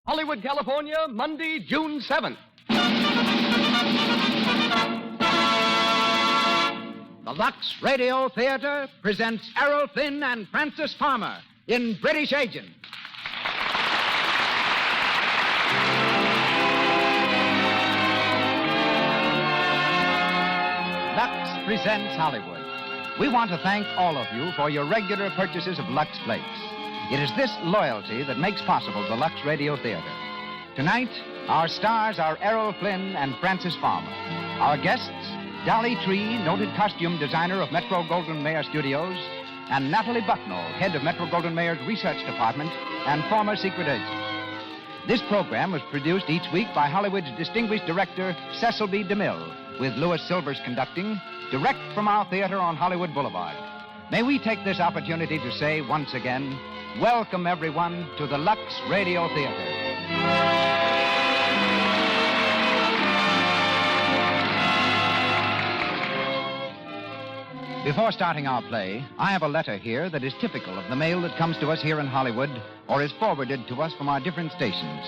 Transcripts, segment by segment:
Hollywood, California, Monday, June 7th. The Lux Radio Theater presents Errol Flynn and Francis Farmer in British Agent. Lux presents Hollywood. We want to thank all of you for your regular purchases of Lux Flakes. It is this loyalty that makes possible the Lux Radio Theater. Tonight, our stars are Errol Flynn and Francis Farmer. Our guests, Dolly Tree, noted costume designer of Metro-Goldwyn-Mayer Studios, and Natalie Bucknell, head of Metro-Goldwyn-Mayer's research department and former secret agent. This program was produced each week by Hollywood's distinguished director, Cecil B. DeMille, with Louis Silvers conducting, direct from our theater on Hollywood Boulevard. May we take this opportunity to say once again, welcome everyone to the Lux Radio Theater. Before starting our play, I have a letter here that is typical of the mail that comes to us here in Hollywood or is forwarded to us from our different stations.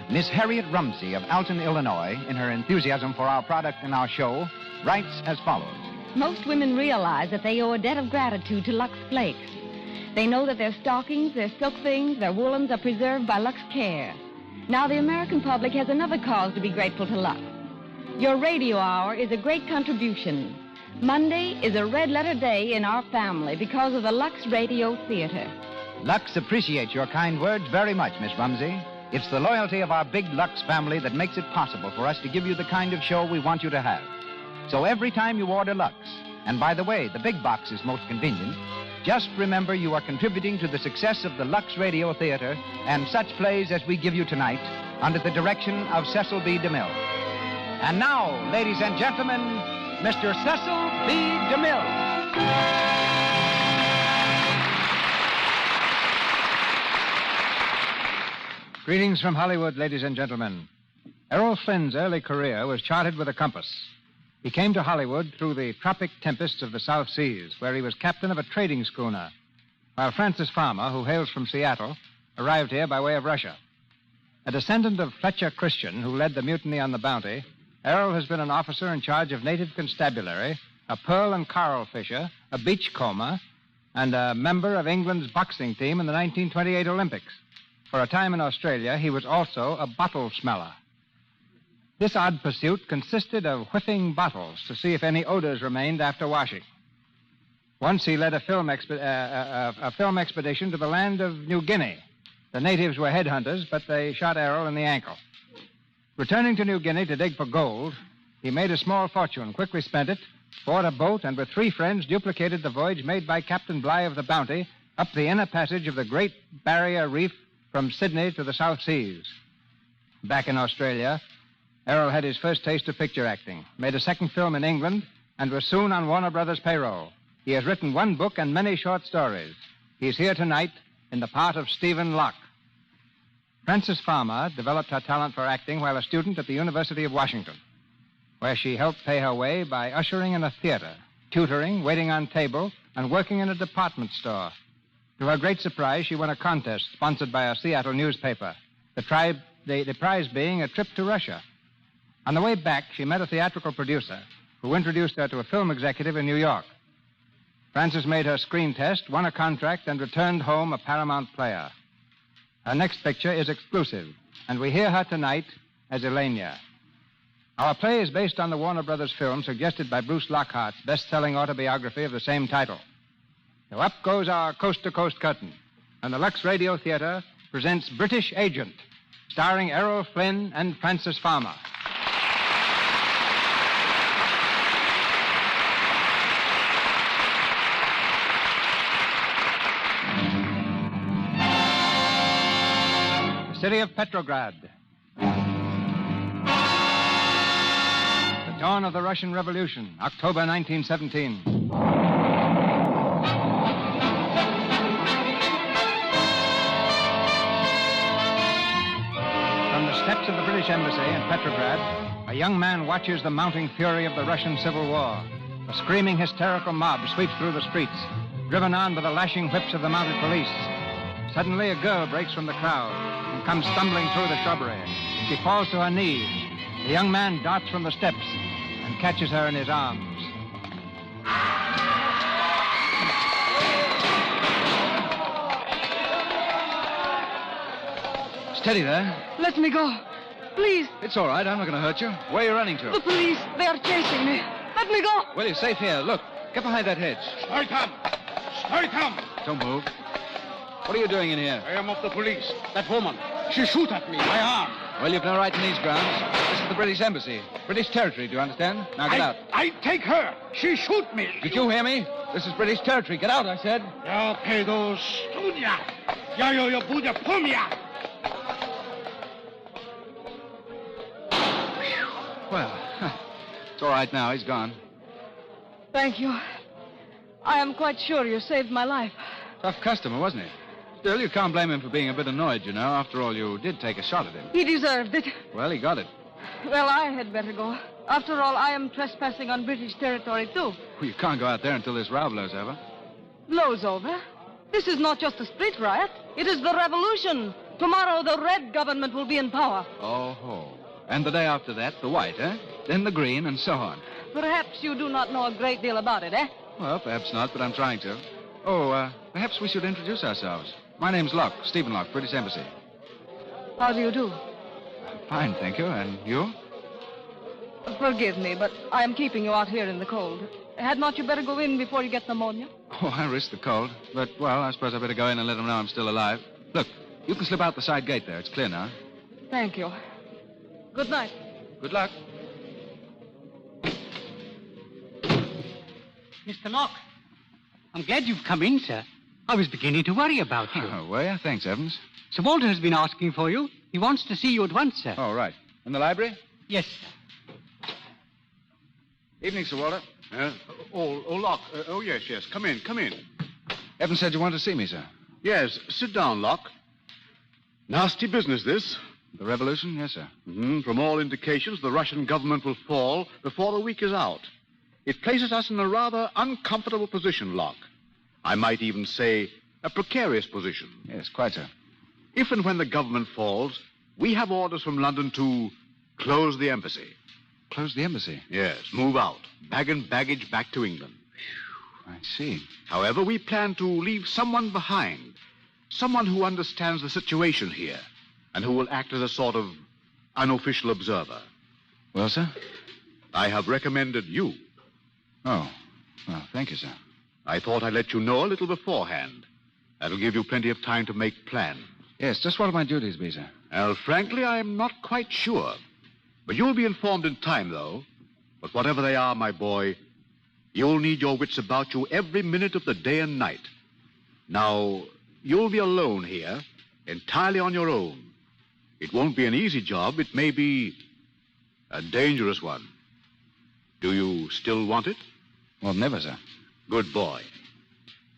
Miss Harriet Rumsey of Alton, Illinois, in her enthusiasm for our product and our show, writes as follows. Most women realize that they owe a debt of gratitude to Lux Flakes. They know that their stockings, their silk things, their woolens are preserved by Lux Care. Now the American public has another cause to be grateful to Lux. Your radio hour is a great contribution. Monday is a red-letter day in our family because of the Lux Radio Theater. Lux appreciates your kind words very much, Miss Rumsey. It's the loyalty of our big Lux family that makes it possible for us to give you the kind of show we want you to have. So every time you order Lux, and by the way, the big box is most convenient, just remember you are contributing to the success of the Lux Radio Theater and such plays as we give you tonight under the direction of Cecil B. DeMille. And now, ladies and gentlemen, Mr. Cecil B. DeMille. Greetings from Hollywood, ladies and gentlemen. Errol Flynn's early career was charted with a compass. He came to Hollywood through the tropic tempests of the South Seas, where he was captain of a trading schooner, while Francis Farmer, who hails from Seattle, arrived here by way of Russia. A descendant of Fletcher Christian, who led the mutiny on the Bounty, Errol has been an officer in charge of native constabulary, a pearl and coral fisher, a beachcomber, and a member of England's boxing team in the 1928 Olympics. For a time in Australia, he was also a bottle smeller. This odd pursuit consisted of whiffing bottles to see if any odors remained after washing. Once he led a film expedition to the land of New Guinea. The natives were headhunters, but they shot Errol in the ankle. Returning to New Guinea to dig for gold, he made a small fortune, quickly spent it, bought a boat, and with 3 friends duplicated the voyage made by Captain Bligh of the Bounty up the inner passage of the Great Barrier Reef from Sydney to the South Seas. Back in Australia, Errol had his first taste of picture acting, made a second film in England, and was soon on Warner Brothers' payroll. He has written 1 book and many short stories. He's here tonight in the part of Stephen Locke. Francis Farmer developed her talent for acting while a student at the University of Washington, where she helped pay her way by ushering in a theater, tutoring, waiting on table, and working in a department store. To her great surprise, she won a contest sponsored by a Seattle newspaper, the prize being a trip to Russia. On the way back, she met a theatrical producer who introduced her to a film executive in New York. Frances made her screen test, won a contract, and returned home a Paramount player. Her next picture is exclusive, and we hear her tonight as Elenia. Our play is based on the Warner Brothers film suggested by Bruce Lockhart's best-selling autobiography of the same title. So up goes our coast-to-coast curtain, and the Lux Radio Theater presents British Agent, starring Errol Flynn and Francis Farmer. City of Petrograd. The dawn of the Russian Revolution, October 1917. From the steps of the British Embassy in Petrograd, a young man watches the mounting fury of the Russian Civil War. A screaming, hysterical mob sweeps through the streets, driven on by the lashing whips of the mounted police. Suddenly, a girl breaks from the crowd. and comes stumbling through the shrubbery. She falls to her knees. The young man darts from the steps and catches her in his arms. Steady there. Let me go. Please. It's all right. I'm not going to hurt you. Where are you running The to? police. They are chasing me. Let me go. Well, you're safe here. Look, get behind that hedge. Stay calm. Stay calm. Don't move. What are you doing in here? I am of the police. That woman, she shoot at me, my arm. Well, you've no right in these grounds. This is the British Embassy. British territory, do you understand? Now get out. I take her. She shoot me. Did you hear me? This is British territory. Get out, I said. Ja pedo studia. Ja yo bude pomia. Well, it's all right now. He's gone. Thank you. I am quite sure you saved my life. Tough customer, wasn't he? Still, you can't blame him for being a bit annoyed, you know. After all, you did take a shot at him. He deserved it. Well, he got it. Well, I had better go. After all, I am trespassing on British territory, too. Well, you can't go out there until this row blows over. Blows over? This is not just a street riot. It is the revolution. Tomorrow, the red government will be in power. Oh, ho. And the day after that, the white, eh? Then the green, and so on. Perhaps you do not know a great deal about it, eh? Well, perhaps not, but I'm trying to. Oh, perhaps we should introduce ourselves. My name's Locke, Stephen Locke, British Embassy. How do you do? Fine, thank you. And you? Forgive me, but I am keeping you out here in the cold. Had not you better go in before you get pneumonia? Oh, I risk the cold. But, well, I suppose I better go in and let them know I'm still alive. Look, you can slip out the side gate there. It's clear now. Thank you. Good night. Good luck. Mr. Locke, I'm glad you've come in, sir. I was beginning to worry about you. Oh, were you? Thanks, Evans. Sir Walter has been asking for you. He wants to see you at once, sir. Oh, right. In the library? Yes, sir. Evening, Sir Walter. Locke. Oh, yes. Come in. Evans said you wanted to see me, sir. Yes, sit down, Locke. Nasty business, this. The revolution? Yes, sir. From all indications, the Russian government will fall before the week is out. It places us in a rather uncomfortable position, Locke. I might even say a precarious position. Yes, quite so. If and when the government falls, we have orders from London to close the embassy. Close the embassy? Yes, move out. Bag and baggage back to England. I see. However, we plan to leave someone behind. Someone who understands the situation here and who will act as a sort of unofficial observer. Well, sir? I have recommended you. Oh. Well, thank you, sir. I thought I'd let you know a little beforehand. That'll give you plenty of time to make plans. Yes, just what will my duties be, sir? Well, frankly, I'm not quite sure. But you'll be informed in time, though. But whatever they are, my boy, you'll need your wits about you every minute of the day and night. Now, you'll be alone here, entirely on your own. It won't be an easy job. It may be a dangerous one. Do you still want it? Well, never, sir. Good boy.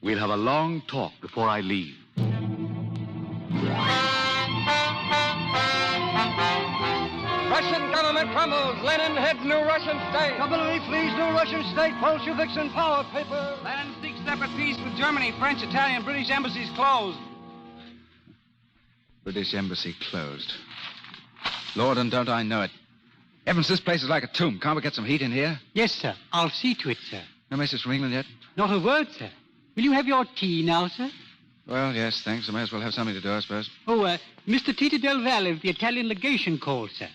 We'll have a long talk before I leave. Russian government crumbles. Lenin heads new Russian state. Government flees new Russian state. Bolsheviks in power. Paper. Lenin seeks separate peace with Germany. French, Italian, British embassies closed. British embassy closed. Lord, and don't I know it. Evans, this place is like a tomb. Can't we get some heat in here? Yes, sir. I'll see to it, sir. No message from England yet? Not a word, sir. Will you have your tea now, sir? Well, yes, thanks. I may as well have something to do, I suppose. Oh, Mr. Tito Del Valle of the Italian legation called, sir.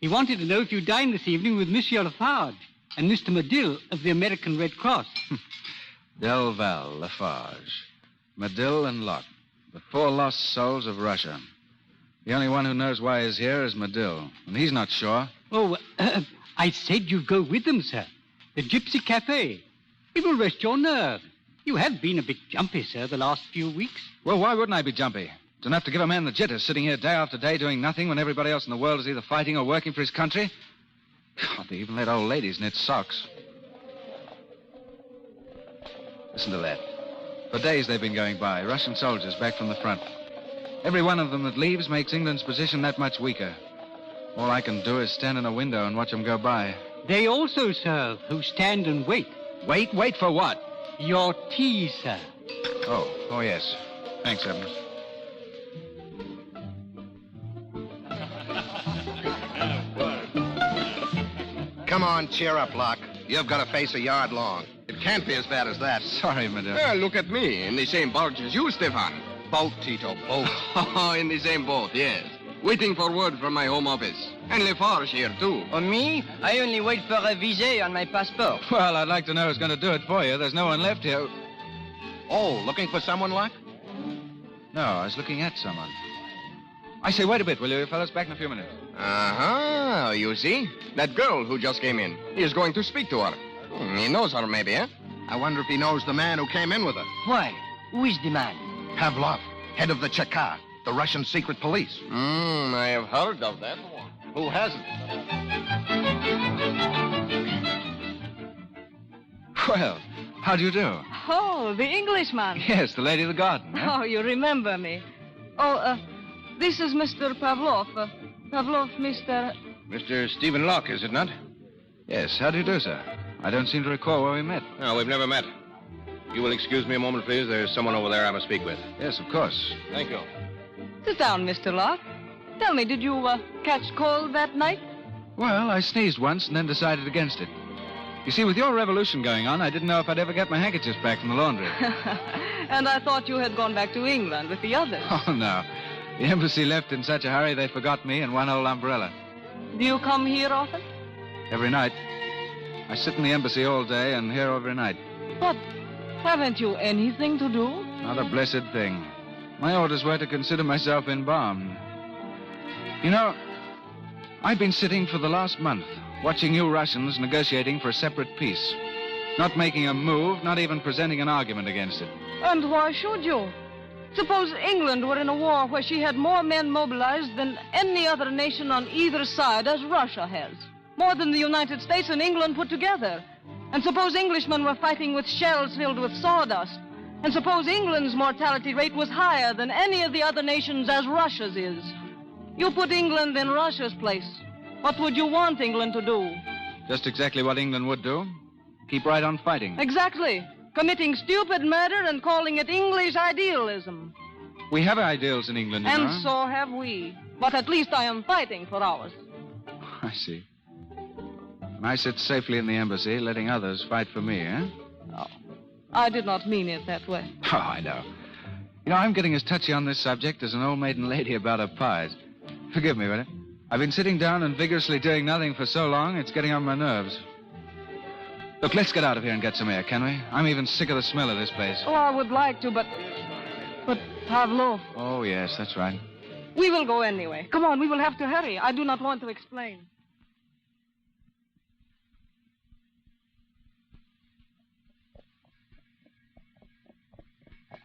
He wanted to know if you dined this evening with Monsieur Lafarge and Mr. Medill of the American Red Cross. Del Val, Lafarge, Medill, and Locke. The four lost souls of Russia. The only one who knows why he's here is Medill, and he's not sure. Oh, I said you'd go with them, sir. The Gypsy Cafe. It will rest your nerve. You have been a bit jumpy, sir, the last few weeks. Well, why wouldn't I be jumpy? It's enough to give a man the jitters sitting here day after day doing nothing when everybody else in the world is either fighting or working for his country. God, they even let old ladies knit socks. Listen to that. For days they've been going by, Russian soldiers back from the front. Every one of them that leaves makes England's position that much weaker. All I can do is stand in a window and watch them go by. They also serve who stand and wait. Wait for what? Your tea, sir. Oh, yes. Thanks, Evans. Come on, cheer up, Locke. You've got a face a yard long. It can't be as bad as that. Sorry, madame. Look at me, in the same barge as you, Stefan. Boat, Tito, boat. Oh, in the same boat, yes. Waiting for word from my home office. And Lafarge here, too. On me? I only wait for a visa on my passport. Well, I'd like to know who's going to do it for you. There's no one left here. Oh, looking for someone, Locke? No, I was looking at someone. I say, wait a bit, will you, fellas? Back in a few minutes. Uh-huh, you see? That girl who just came in. He is going to speak to her. He knows her, maybe, eh? I wonder if he knows the man who came in with her. Why? Who is the man? Pavlov, head of the Cheka, the Russian secret police. I have heard of that one. Who hasn't? Well, how do you do? Oh, the Englishman. Yes, the lady of the garden. Eh? Oh, you remember me. Oh, this is Mr. Pavlov. Pavlov, Mr. Mr. Stephen Locke, is it not? Yes, how do you do, sir? I don't seem to recall where we met. No, we've never met. You will excuse me a moment, please. There's someone over there I must speak with. Yes, of course. Thank you. Sit down, Mr. Locke. Tell me, did you catch cold that night? Well, I sneezed once and then decided against it. You see, with your revolution going on, I didn't know if I'd ever get my handkerchiefs back from the laundry. And I thought you had gone back to England with the others. Oh, no. The embassy left in such a hurry they forgot me and one old umbrella. Do you come here often? Every night. I sit in the embassy all day and here every night. But haven't you anything to do? Not a blessed thing. My orders were to consider myself embalmed. You know, I've been sitting for the last month, watching you Russians negotiating for a separate peace. Not making a move, not even presenting an argument against it. And why should you? Suppose England were in a war where she had more men mobilized than any other nation on either side, as Russia has. More than the United States and England put together. And suppose Englishmen were fighting with shells filled with sawdust. And suppose England's mortality rate was higher than any of the other nations, as Russia's is. You put England in Russia's place. What would you want England to do? Just exactly what England would do. Keep right on fighting. Exactly. Committing stupid murder and calling it English idealism. We have ideals in England, you know. And so have we. But at least I am fighting for ours. I see. And I sit safely in the embassy, letting others fight for me, eh? No, I did not mean it that way. Oh, I know. You know, I'm getting as touchy on this subject as an old maiden lady about her pies. Forgive me, will you? I've been sitting down and vigorously doing nothing for so long, it's getting on my nerves. Look, let's get out of here and get some air, can we? I'm even sick of the smell of this place. Oh, I would like to, but Pavlov. Oh, yes, that's right. We will go anyway. Come on, we will have to hurry. I do not want to explain.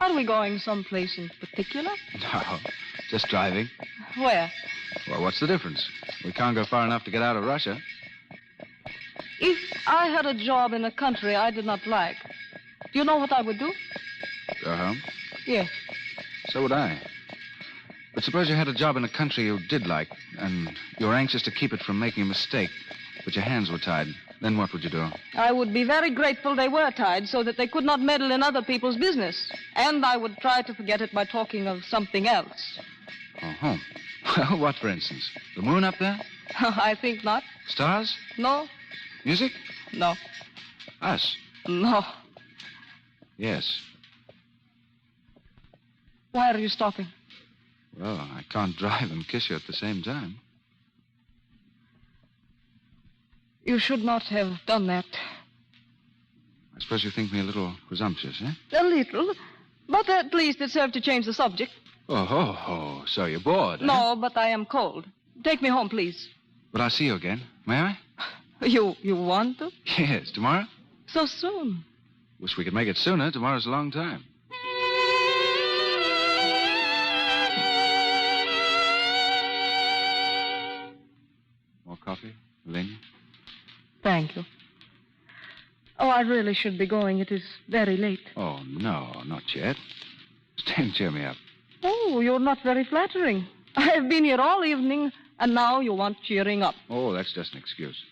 Are we going someplace in particular? No, just driving. Where? Well, what's the difference? We can't go far enough to get out of Russia. If I had a job in a country I did not like, do you know what I would do? Go home? Yes. So would I. But suppose you had a job in a country you did like, and you were anxious to keep it from making a mistake, but your hands were tied. Then what would you do? I would be very grateful they were tied so that they could not meddle in other people's business. And I would try to forget it by talking of something else. Uh-huh. Well, what, for instance? The moon up there? I think not. Stars? No. Music? No. Us? No. Yes. Why are you stopping? Well, I can't drive and kiss you at the same time. You should not have done that. I suppose you think me a little presumptuous, eh? A little. But at least it served to change the subject. Oh, so you're bored, eh? No, but I am cold. Take me home, please. But I'll see you again. May I? You want to? Yes, tomorrow? So soon. Wish we could make it sooner. Tomorrow's a long time. More coffee, Elena? Thank you. Oh, I really should be going. It is very late. Oh, no, not yet. Stay and cheer me up. Oh, you're not very flattering. I have been here all evening, and now you want cheering up. Oh, that's just an excuse.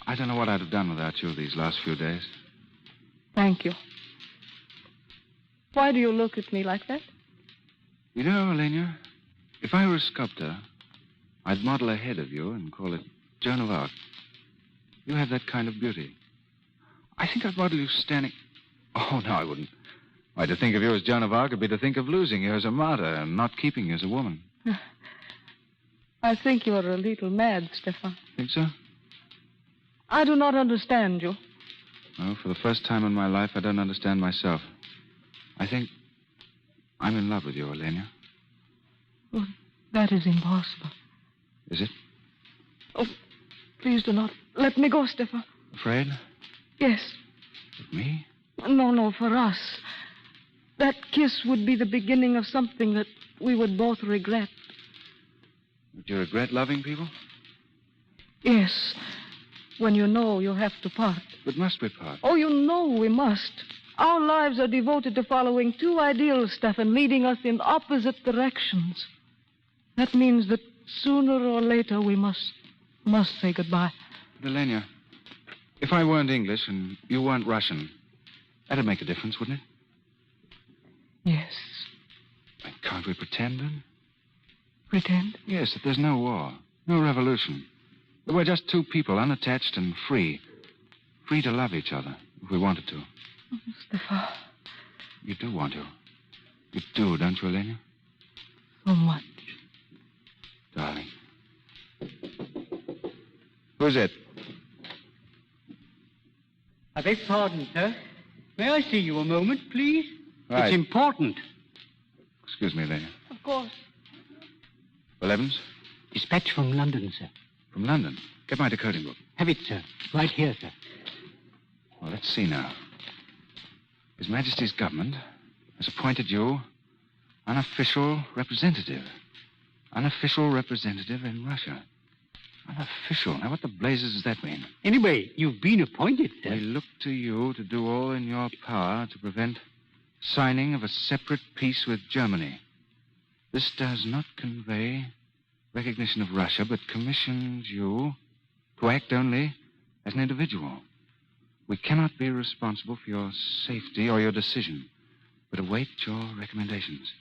I don't know what I'd have done without you these last few days. Thank you. Why do you look at me like that? You know, Elena, if I were a sculptor, I'd model a head of you and call it Joan of Arc. You have that kind of beauty. I think I'd model you standing... Oh, no, I wouldn't. Why, to think of you as Joan of Arc would be to think of losing you as a martyr and not keeping you as a woman. I think you're a little mad, Stefan. Think so? I do not understand you. Well, for the first time in my life, I don't understand myself. I think I'm in love with you, Elena. Well, that is impossible. Is it? Oh, please do not let me go, Stefan. Afraid? Yes. With me? No, for us. That kiss would be the beginning of something that we would both regret. Would you regret loving people? Yes. When you know you have to part. But must we part? Oh, you know we must. Our lives are devoted to following two ideals, Stefan, leading us in opposite directions. That means that sooner or later we must say goodbye. But Elena, if I weren't English and you weren't Russian, that'd make a difference, wouldn't it? Yes. And can't we pretend then? Pretend? Yes, that there's no war, no revolution. That we're just two people, unattached and free. Free to love each other, if we wanted to. Oh, Stefan. You do want to. You do, don't you, Elena? So much. Darling. Who's it? I beg pardon, sir. May I see you a moment, please? Right. It's important. Excuse me, Elena. Of course. Well, Evans? Dispatch from London, sir. From London. Get my decoding book. Have it, sir. Right here, sir. Well, let's see now. His Majesty's government has appointed you unofficial representative. Unofficial representative in Russia. Unofficial. Now, what the blazes does that mean? Anyway, you've been appointed, sir. We look to you to do all in your power to prevent signing of a separate peace with Germany. This does not convey recognition of Russia, but commissions you to act only as an individual. We cannot be responsible for your safety or your decision, but await your recommendations.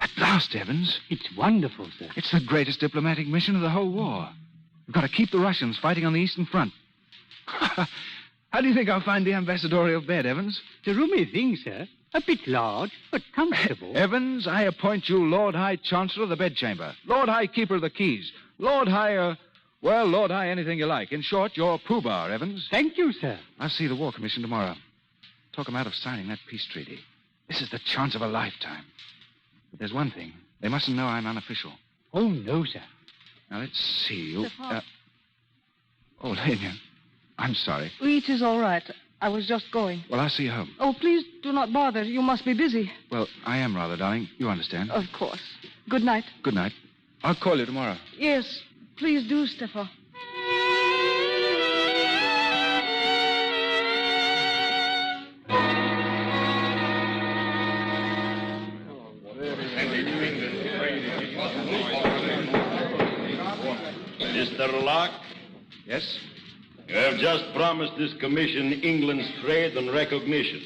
At last, Evans. It's wonderful, sir. It's the greatest diplomatic mission of the whole war. We've got to keep the Russians fighting on the Eastern Front. How do you think I'll find the ambassadorial bed, Evans? It's a roomy thing, sir. A bit large, but comfortable. Evans, I appoint you Lord High Chancellor of the Bedchamber, Lord High Keeper of the Keys, Lord High, Lord High anything you like. In short, you're Pooh Bar, Evans. Thank you, sir. I'll see the War Commission tomorrow. Talk them out of signing that peace treaty. This is the chance of a lifetime. But there's one thing. They mustn't know I'm unofficial. Oh, no, sir. Now, let's see. You... Oh, Lena, I'm sorry. It is all right. I was just going. Well, I'll see you home. Oh, please do not bother. You must be busy. Well, I am rather, darling. You understand. Of course. Good night. Good night. I'll call you tomorrow. Yes, please do, Stefan. Mr. Locke? Yes? You have just promised this commission England's trade and recognition,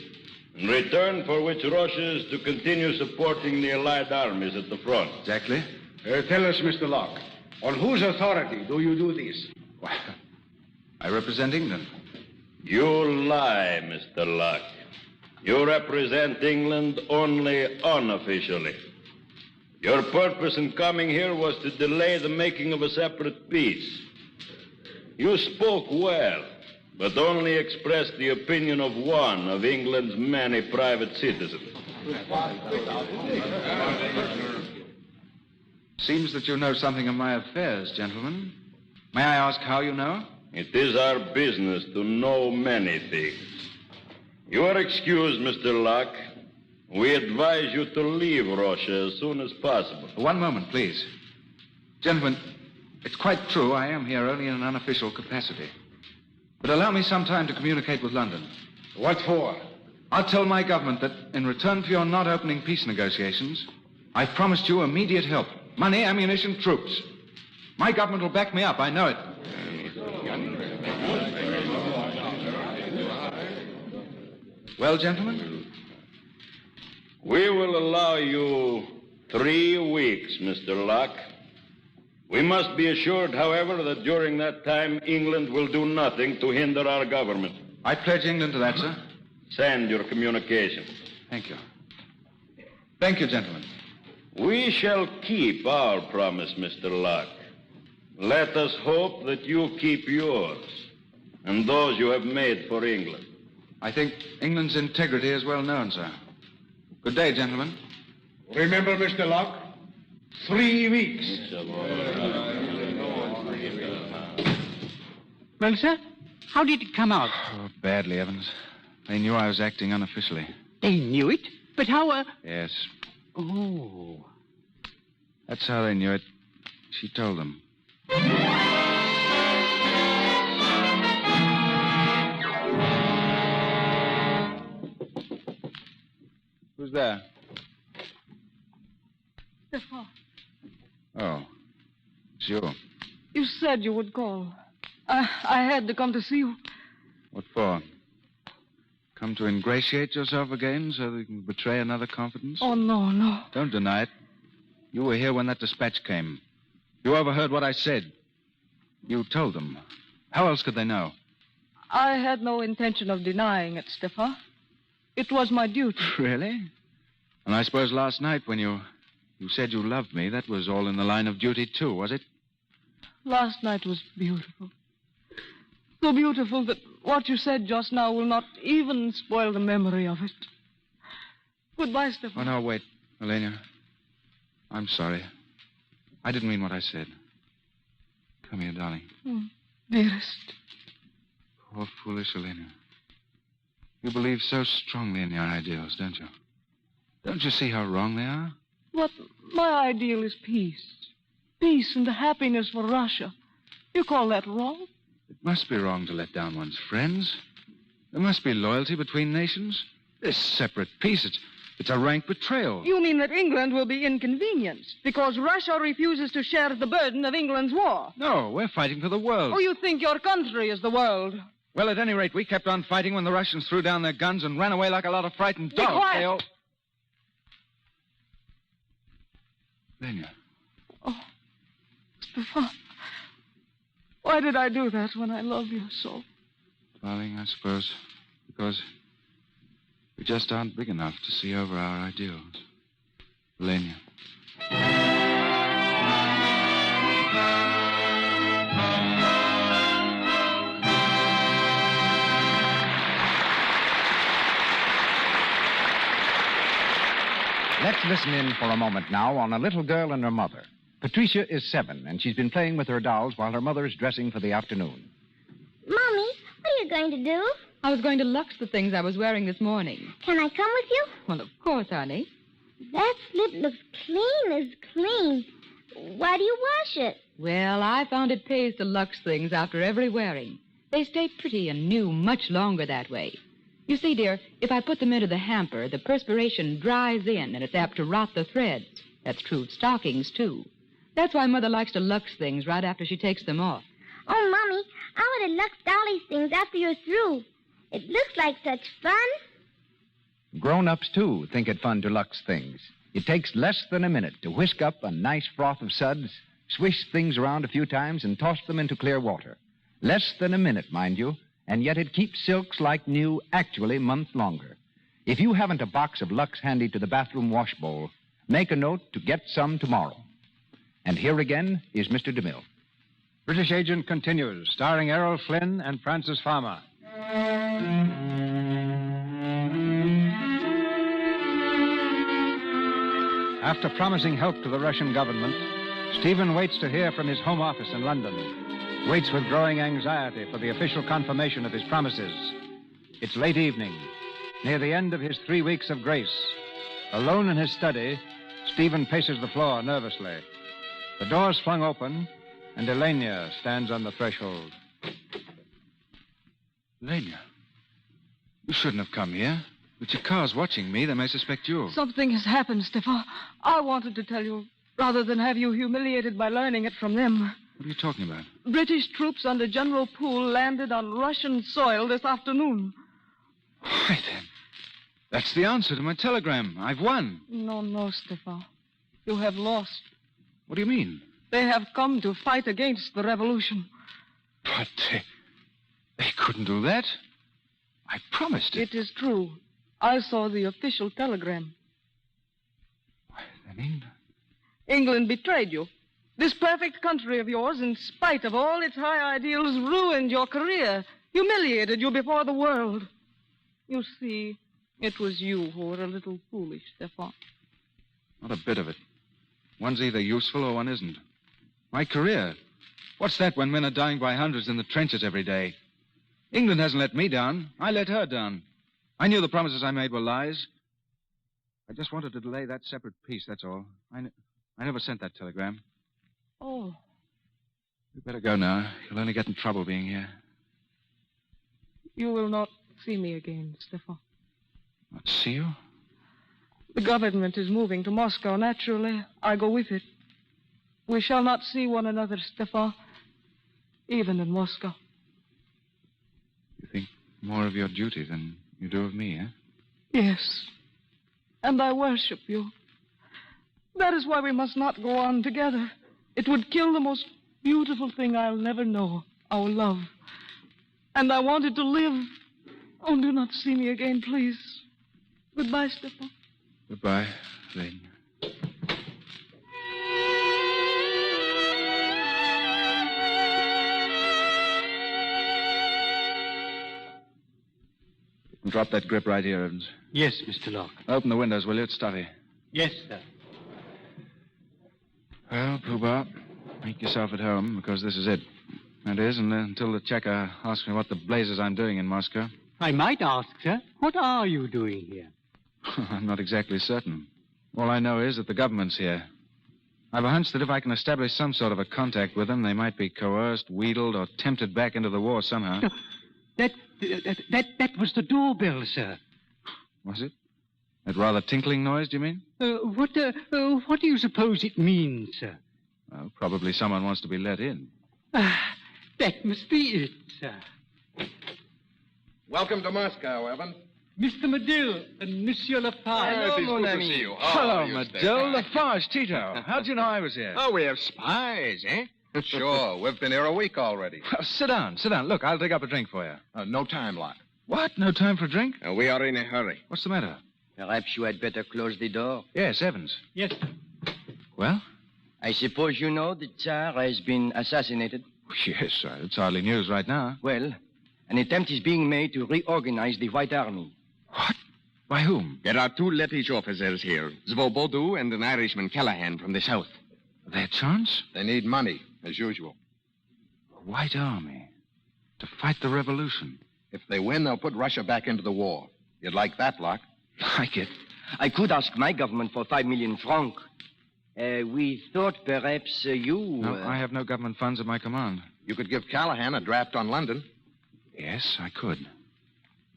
in return for which Russia is to continue supporting the Allied armies at the front. Exactly. Tell us, Mr. Locke, on whose authority do you do this? Well, I represent England. You lie, Mr. Locke. You represent England only unofficially. Your purpose in coming here was to delay the making of a separate peace. You spoke well, but only expressed the opinion of one of England's many private citizens. Seems that you know something of my affairs, gentlemen. May I ask how you know? It is our business to know many things. You are excused, Mr. Locke. We advise you to leave Russia as soon as possible. One moment, please. Gentlemen, it's quite true I am here only in an unofficial capacity. But allow me some time to communicate with London. What for? I'll tell my government that in return for your not opening peace negotiations, I've promised you immediate help. Money, ammunition, troops. My government will back me up, I know it. Well, gentlemen? We will allow you 3 weeks, Mr. Locke. We must be assured, however, that during that time, England will do nothing to hinder our government. I pledge England to that, sir. Send your communication. Thank you. Thank you, gentlemen. We shall keep our promise, Mr. Locke. Let us hope that you keep yours and those you have made for England. I think England's integrity is well known, sir. Good day, gentlemen. Remember, Mr. Locke, 3 weeks. Well, sir, how did it come out? Oh, badly, Evans. They knew I was acting unofficially. They knew it, but how, Yes. Oh. That's how they knew it. She told them. Who's there? Stefan, Oh, it's you. you said you would call. I had to come to see you. What for? Come to ingratiate yourself again so that you can betray another confidence? Oh, no. Don't deny it. You were here when that dispatch came. You overheard what I said. You told them. How else could they know? I had no intention of denying it, Stefan. It was my duty. Really? And I suppose last night when you said you loved me, that was all in the line of duty, too, was it? Last night was beautiful. So beautiful that what you said just now will not even spoil the memory of it. Goodbye, Stefan. Oh, no, wait, Elena. I'm sorry. I didn't mean what I said. Come here, darling. Dearest. Poor, foolish Elena. You believe so strongly in your ideals, don't you? Don't you see how wrong they are? But my ideal is peace. Peace and happiness for Russia. You call that wrong? It must be wrong to let down one's friends. There must be loyalty between nations. This separate peace, it's a rank betrayal. You mean that England will be inconvenienced because Russia refuses to share the burden of England's war? No, we're fighting for the world. Oh, you think your country is the world? Well, at any rate, we kept on fighting when the Russians threw down their guns and ran away like a lot of frightened dogs. Be quiet. They all... Lenya. Oh, Stefan. Why did I do that when I love you so? Darling, I suppose because we just aren't big enough to see over our ideals. Lenya. Let's listen in for a moment now on a little girl and her mother. Patricia is 7, and she's been playing with her dolls while her mother is dressing for the afternoon. Mommy, what are you going to do? I was going to lux the things I was wearing this morning. Can I come with you? Well, of course, honey. That slip looks clean as clean. Why do you wash it? Well, I found it pays to lux things after every wearing. They stay pretty and new much longer that way. You see, dear, if I put them into the hamper, the perspiration dries in and it's apt to rot the threads. That's true of stockings, too. That's why Mother likes to lux things right after she takes them off. Oh, Mommy, I want to lux Dolly's things after you're through. It looks like such fun. Grown-ups, too, think it fun to lux things. It takes less than a minute to whisk up a nice froth of suds, swish things around a few times, and toss them into clear water. Less than a minute, mind you, and yet it keeps silks like new actually months longer. If you haven't a box of Lux handy to the bathroom wash bowl, make a note to get some tomorrow. And here again is Mr. DeMille. British Agent continues, starring Errol Flynn and Francis Farmer. After promising help to the Russian government, Stephen waits to hear from his home office in London. Waits with growing anxiety for the official confirmation of his promises. It's late evening, near the end of his 3 weeks of grace. Alone in his study, Stephen paces the floor nervously. The door's flung open, and Elena stands on the threshold. Elena, you shouldn't have come here. But your car's watching me. They may suspect you. Something has happened, Stefan. I wanted to tell you rather than have you humiliated by learning it from them. What are you talking about? British troops under General Poole landed on Russian soil this afternoon. Why, then, that's the answer to my telegram. I've won. No, Stefan. You have lost. What do you mean? They have come to fight against the revolution. But they couldn't do that. I promised it. It is true. I saw the official telegram. I mean, England betrayed you. This perfect country of yours, in spite of all its high ideals, ruined your career, humiliated you before the world. You see, it was you who were a little foolish, Stefan. not a bit of it. One's either useful or one isn't. My career. What's that when men are dying by hundreds in the trenches every day? England hasn't let me down. I let her down. I knew the promises I made were lies. I just wanted to delay that separate peace, that's all. I never sent that telegram. Oh. You better go now. You'll only get in trouble being here. You will not see me again, Stefan. Not see you? The government is moving to Moscow. Naturally, I go with it. We shall not see one another, Stefan, even in Moscow. You think more of your duty than you do of me, eh? Yes. And I worship you. That is why we must not go on together. It would kill the most beautiful thing I'll never know, our love. And I wanted to live. Oh, do not see me again, please. Goodbye, Stefan. Goodbye, Lane. Drop that grip right here, Evans. Yes, Mr. Locke. Open the windows, will you? It's stuffy. Yes, sir. Well, Pooh-Bah, make yourself at home, because this is it. That is, until the checker asks me what the blazes I'm doing in Moscow. I might ask, sir, what are you doing here? I'm not exactly certain. All I know is that the government's here. I've a hunch that if I can establish some sort of a contact with them, they might be coerced, wheedled, or tempted back into the war somehow. That was the doorbell, sir. Was it? That rather tinkling noise, do you mean? What do you suppose it means, sir? Well, probably someone wants to be let in. That must be it, sir. Welcome to Moscow, Evans. Mr. Medill and Monsieur Lafarge. Hello, it is mon good to ami. see you. Hello, you Medill. Lafarge, Tito. How'd you know I was here? Oh, we have spies, eh? Sure, we've been here a week already. Sit down. Look, I'll dig up a drink for you. No time, Locke. What? No time for a drink? We are in a hurry. What's the matter? Perhaps you had better close the door. Yes, Evans. Yes, sir. Well? I suppose you know the Tsar has been assassinated? Yes, it's hardly news right now. Well, an attempt is being made to reorganize the White Army. What? By whom? There are two Lettish officers here, Svobodu and an Irishman, Callahan, from the south. Their chance? They need money, as usual. The White Army. To fight the revolution. If they win, they'll put Russia back into the war. You'd like that, Locke? Like it. I could ask my government for 5 million francs. We thought perhaps you... No, I have no government funds at my command. You could give Callahan a draft on London. Yes, I could.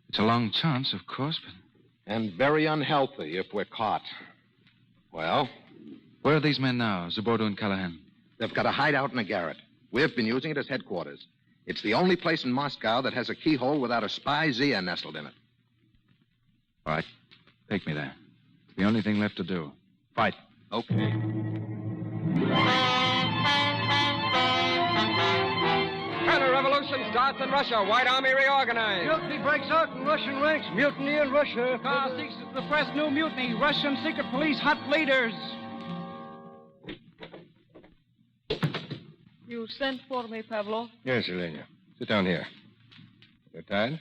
It's a long chance, of course, but... And very unhealthy if we're caught. Well? Where are these men now, Zabodu and Callahan? They've got a hideout in a garret. We've been using it as headquarters. It's the only place in Moscow that has a keyhole without a spy Zia nestled in it. All right. Take me there. It's the only thing left to do. Fight. Okay. Counter-revolution starts in Russia. White Army reorganized. Mutiny breaks out in Russian ranks. Mutiny in Russia. Car seeks to suppress new mutiny. Russian secret police hot leaders. You sent for me, Pavlov? Yes, Elena. Sit down here. You're tired?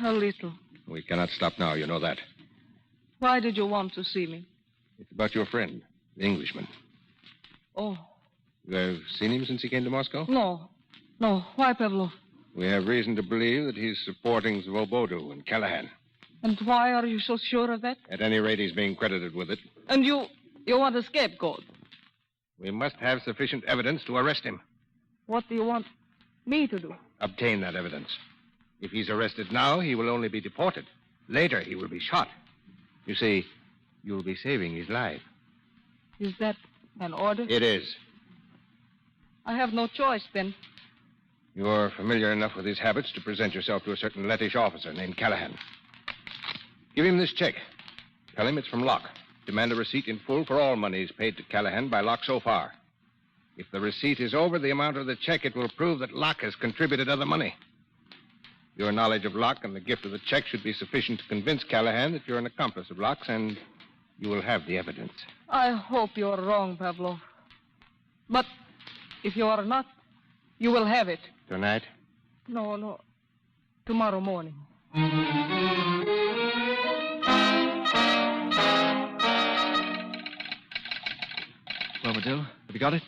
A little. We cannot stop now, you know that. Why did you want to see me? It's about your friend, the Englishman. Oh, You have seen him since he came to Moscow? no. No. Why, Pavlov? We have reason to believe that he's supporting Svobodu and Callahan. And why are you so sure of that? At any rate, he's being credited with it. And you want a scapegoat? We must have sufficient evidence to arrest him. What do you want me to do? Obtain that evidence. If he's arrested now, he will only be deported. Later, he will be shot. You see, you'll be saving his life. Is that an order? It is. I have no choice, then. You're familiar enough with his habits to present yourself to a certain Lettish officer named Callahan. Give him this check. Tell him it's from Locke. Demand a receipt in full for all monies paid to Callahan by Locke so far. If the receipt is over the amount of the check, it will prove that Locke has contributed other money. Your knowledge of Locke and the gift of the check should be sufficient to convince Callahan that you're an accomplice of Locke's, and you will have the evidence. I hope you're wrong, Pavlov. But if you are not, you will have it. Tonight? No. Tomorrow morning. Well, Medill, have you got it?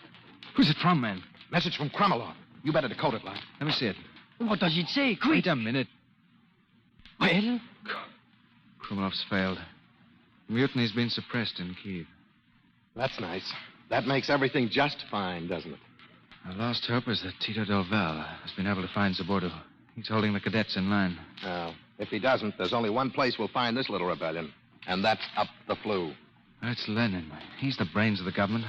Who's it from, man? Message from Kromolov. You better decode it, lad. Let me see it. What does it say? Quick. Wait a minute. Well? Kromolov's failed. The mutiny's been suppressed in Kiev. That's nice. That makes everything just fine, doesn't it? Our last hope is that Tito Del Val has been able to find Zabordo. He's holding the cadets in line. Now, if he doesn't, there's only one place we'll find this little rebellion, and that's up the flue. That's Lenin. He's the brains of the government.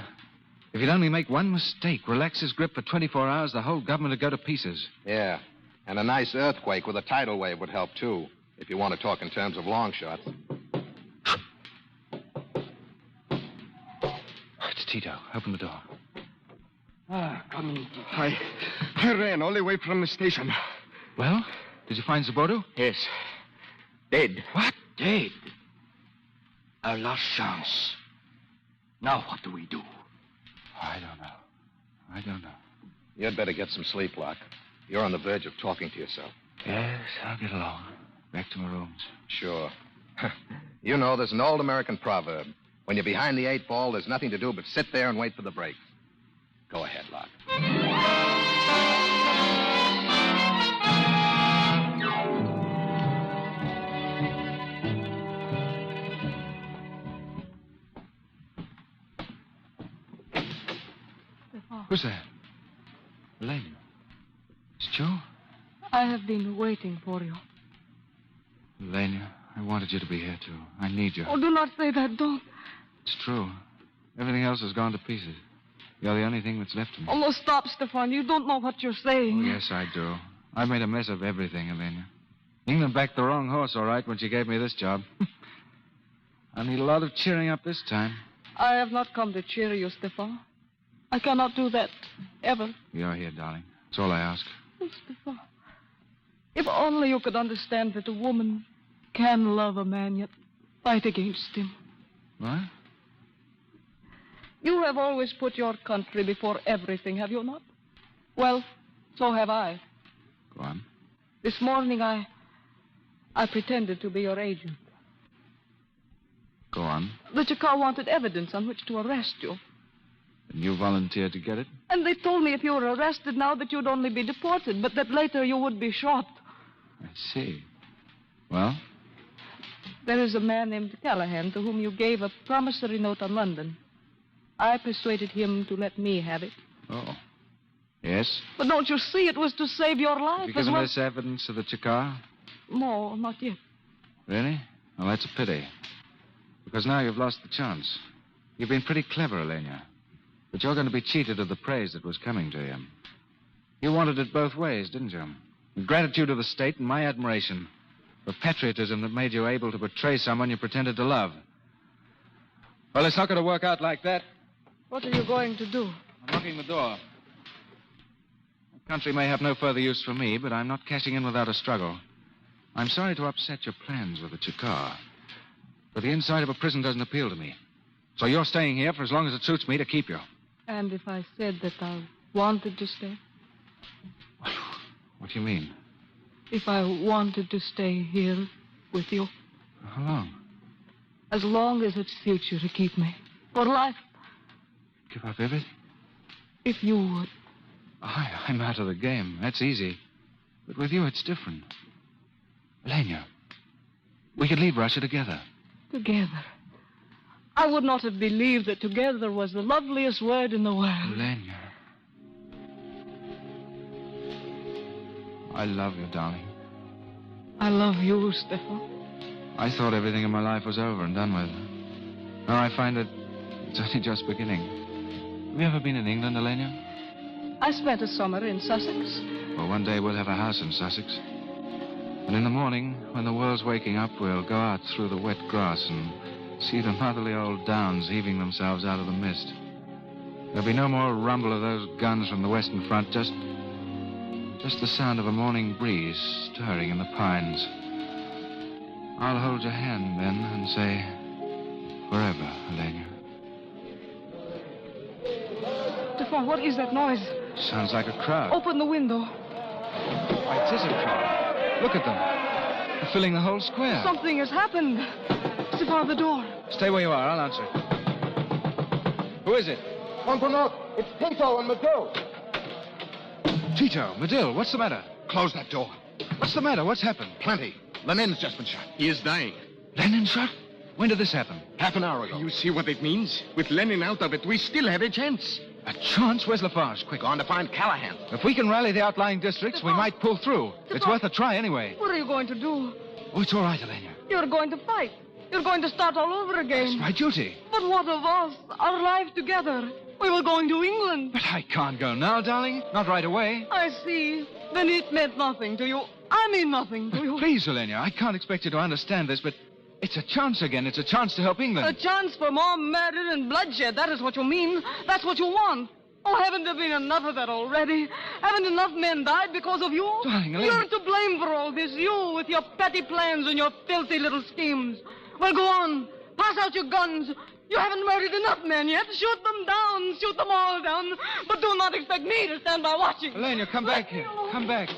If he'd only make one mistake, relax his grip for 24 hours, the whole government would go to pieces. Yeah, and a nice earthquake with a tidal wave would help, too, if you want to talk in terms of long shots. It's Tito. Open the door. Come in. I ran all the way from the station. Well, did you find Zabordo? Yes. Dead. What? Dead. Our last chance. Now what do we do? I don't know. You'd better get some sleep, Locke. You're on the verge of talking to yourself. Yes, I'll get along. Back to my rooms. Sure. You know, there's an old American proverb. When you're behind the 8 ball, there's nothing to do but sit there and wait for the break. Go ahead, Locke. Who's that? Elaine. It's Joe? I have been waiting for you. Elaine, I wanted you to be here, too. I need you. Oh, do not say that. Don't. It's true. Everything else has gone to pieces. You're the only thing that's left of me. Oh, no, stop, Stefan. You don't know what you're saying. Oh, yes, I do. I made a mess of everything, Elena. England backed the wrong horse, all right, when she gave me this job. I need a lot of cheering up this time. I have not come to cheer you, Stefan. I cannot do that, ever. You're here, darling. That's all I ask. Oh, Stefan. If only you could understand that a woman can love a man, yet fight against him. What? You have always put your country before everything, have you not? Well, so have I. Go on. This morning I pretended to be your agent. Go on. The Chakar wanted evidence on which to arrest you. And you volunteered to get it? And they told me if you were arrested now that you'd only be deported, but that later you would be shot. I see. Well? There is a man named Callahan to whom you gave a promissory note on London. I persuaded him to let me have it. Oh. Yes? But don't you see, it was to save your life Have you as given well. this evidence to the Chakar? No, not yet. Really? Well, that's a pity. Because now you've lost the chance. You've been pretty clever, Elena. But you're going to be cheated of the praise that was coming to you. You wanted it both ways, didn't you? Gratitude to the state and my admiration for patriotism that made you able to betray someone you pretended to love. Well, it's not going to work out like that. What are you going to do? I'm locking the door. The country may have no further use for me, but I'm not cashing in without a struggle. I'm sorry to upset your plans with the Chakar, but the inside of a prison doesn't appeal to me. So you're staying here for as long as it suits me to keep you. And if I said that I wanted to stay? What do you mean? If I wanted to stay here with you? How long? As long as it suits you to keep me. For life. Give up everything? If you would. I'm out of the game. That's easy. But with you, it's different. Elena, we could leave Russia together. Together. I would not have believed that together was the loveliest word in the world. Elena. I love you, darling. I love you, Stefan. I thought everything in my life was over and done with. Now I find that it's only just beginning. Have you ever been in England, Elena? I spent a summer in Sussex. Well, one day we'll have a house in Sussex. And in the morning, when the world's waking up, we'll go out through the wet grass and see the motherly old downs heaving themselves out of the mist. There'll be no more rumble of those guns from the western front, just the sound of a morning breeze stirring in the pines. I'll hold your hand then and say, forever, Elena. Stefan, what is that noise? Sounds like a crowd. Open the window. Why, it is a crowd. Look at them. They're filling the whole square. Something has happened. Stefan, the door. Stay where you are. I'll answer. Who is it? Pontonoc, it's Tito and Medill. Tito, Medill, what's the matter? Close that door. What's the matter? What's happened? Plenty. Lenin's just been shot. He is dying. Lenin shot? When did this happen? Half an hour ago. You see what it means? With Lenin out of it, we still have a chance. A chance? Where's Lafarge? Quick. Gone to find Callahan. If we can rally the outlying districts, we might pull through. It's worth a try anyway. What are you going to do? Oh, it's all right, Elena. You're going to fight. You're going to start all over again. It's my duty. But what of us? Our life together. We were going to England. But I can't go now, darling. Not right away. I see. Then it meant nothing to you. I mean nothing to you. Please, Elena, I can't expect you to understand this, but it's a chance again. It's a chance to help England. A chance for more murder and bloodshed. That is what you mean. That's what you want. Oh, haven't there been enough of that already? Haven't enough men died because of you? Darling, Elena. You're to blame for all this. You with your petty plans and your filthy little schemes. Well, go on. Pass out your guns. You haven't murdered enough men yet. Shoot them down. Shoot them all down. But do not expect me to stand by watching. Elena, come back here. Come back.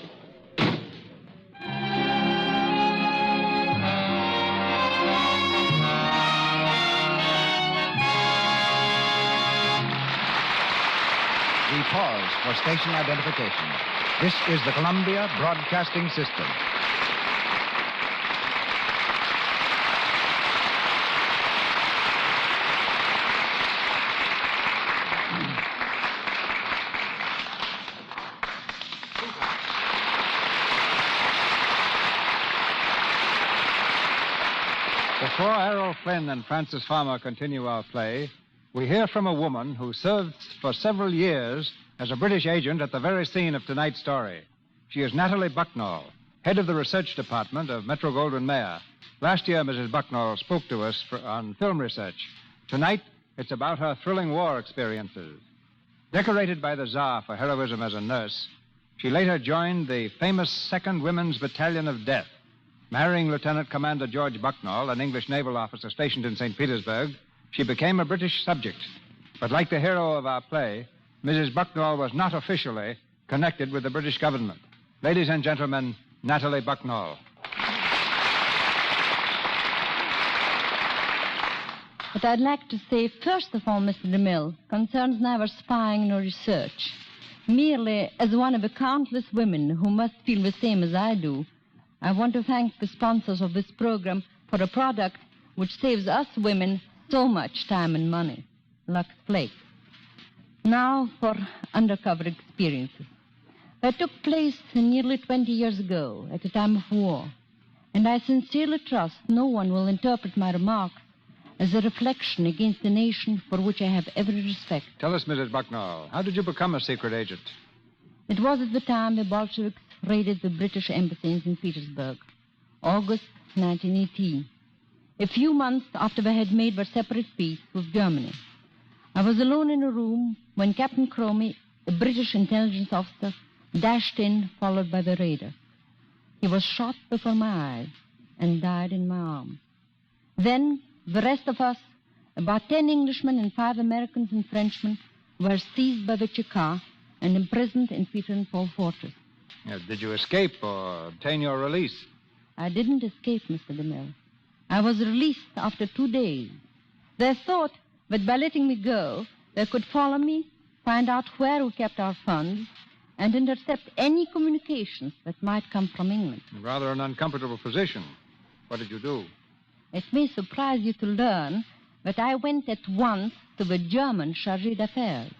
We pause for station identification. This is the Columbia Broadcasting System. Before Errol Flynn and Francis Farmer continue our play, we hear from a woman who served for several years as a British agent at the very scene of tonight's story. She is Natalie Bucknall, head of the research department of Metro-Goldwyn-Mayer. Last year, Mrs. Bucknall spoke to us on film research. Tonight, it's about her thrilling war experiences. Decorated by the Tsar for heroism as a nurse, she later joined the famous 2nd Women's Battalion of Death. Marrying Lieutenant Commander George Bucknall, an English naval officer stationed in St. Petersburg, she became a British subject. But like the hero of our play, Mrs. Bucknall was not officially connected with the British government. Ladies and gentlemen, Natalie Bucknall. What I'd like to say, first of all, Mr. DeMille, concerns neither spying nor research. Merely as one of the countless women who must feel the same as I do, I want to thank the sponsors of this program for a product which saves us women so much time and money, Lux Flakes. Now for undercover experiences. They took place nearly 20 years ago, at a time of war, and I sincerely trust no one will interpret my remarks as a reflection against the nation for which I have every respect. Tell us, Mrs. Bucknall, how did you become a secret agent? It was at the time the Bolsheviks raided the British embassy in St. Petersburg, August 1918, a few months after they had made their separate peace with Germany. I was alone in a room when Captain Cromie, a British intelligence officer, dashed in, followed by the raiders. He was shot before my eyes and died in my arms. Then the rest of us, about 10 Englishmen and 5 Americans and Frenchmen, were seized by the Cheka and imprisoned in Peter and Paul Fortress. Did you escape or obtain your release? I didn't escape, Mr. DeMille. I was released after 2 days. They thought that by letting me go, they could follow me, find out where we kept our funds, and intercept any communications that might come from England. Rather an uncomfortable position. What did you do? It may surprise you to learn that I went at once to the German chargé d'affaires.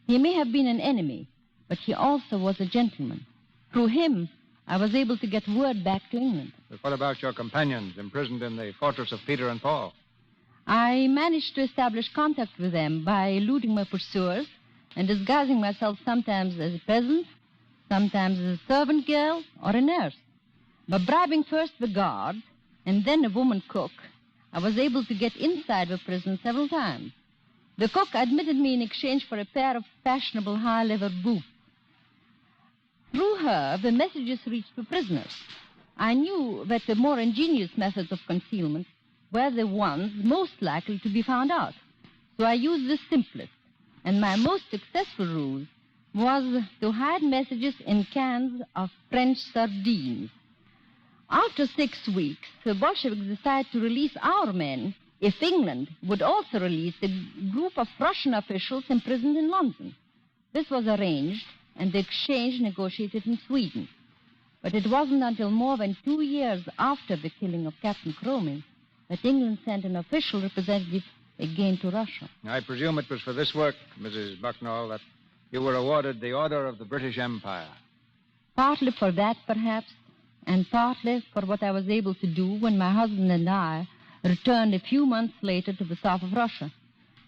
He may have been an enemy, but he also was a gentleman. Through him, I was able to get word back to England. But what about your companions imprisoned in the fortress of Peter and Paul? I managed to establish contact with them by eluding my pursuers and disguising myself sometimes as a peasant, sometimes as a servant girl or a nurse. By bribing first the guard and then a woman cook, I was able to get inside the prison several times. The cook admitted me in exchange for a pair of fashionable high-level boots. Through her, the messages reached the prisoners. I knew that the more ingenious methods of concealment were the ones most likely to be found out. So I used the simplest, and my most successful ruse was to hide messages in cans of French sardines. After 6 weeks, the Bolsheviks decided to release our men if England would also release the group of Russian officials imprisoned in London. This was arranged, and the exchange negotiated in Sweden. But it wasn't until more than 2 years after the killing of Captain Cromie that England sent an official representative again to Russia. I presume it was for this work, Mrs. Bucknall, that you were awarded the Order of the British Empire. Partly for that, perhaps, and partly for what I was able to do when my husband and I returned a few months later to the south of Russia.